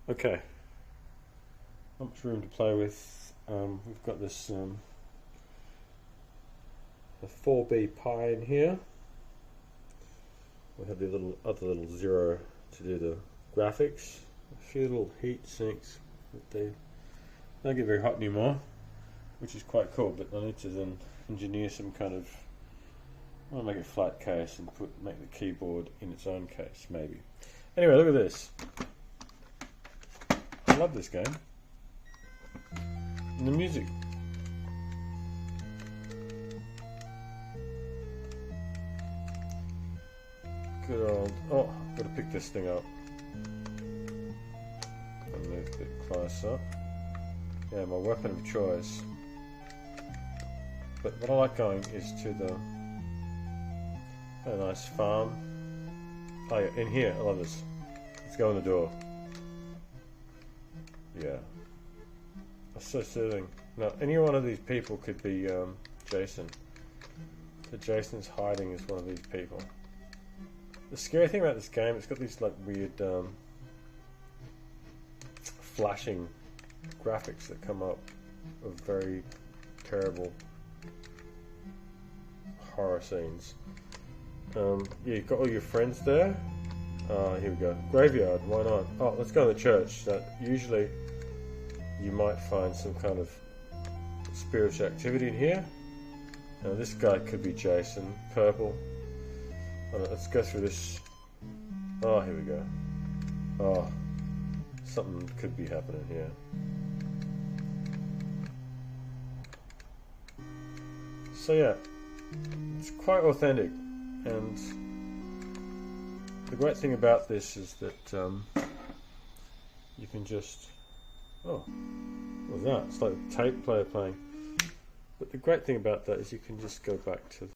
Okay, not much room to play with. We've got this a 4B Pi in here. We have the other little zero to do the graphics. A few little heat sinks, but they don't get very hot anymore, which is quite cool. But I need to then engineer some kind of. I want to make a flat case and make the keyboard in its own case, maybe. Anyway, look at this. I love this game. And the music. Good old. Oh, I've got to pick this thing up. And move a bit closer. Yeah, my weapon of choice. But what I like going is to a nice farm. Oh yeah, in here, I love this. Let's go in the door. Yeah. That's so soothing. Now, any one of these people could be Jason. So Jason's hiding as one of these people. The scary thing about this game, it's got these like weird flashing graphics that come up of very terrible horror scenes. Yeah, you've got all your friends there. Here we go. Graveyard, why not? Oh, let's go to the church. Usually you might find some kind of spiritual activity in here. Now this guy could be Jason, purple. Let's go through this. Oh, here we go. Oh, something could be happening here. So yeah, it's quite authentic, and the great thing about this is that you can just. Oh, what was that? It's like a tape player playing. But the great thing about that is you can just go back to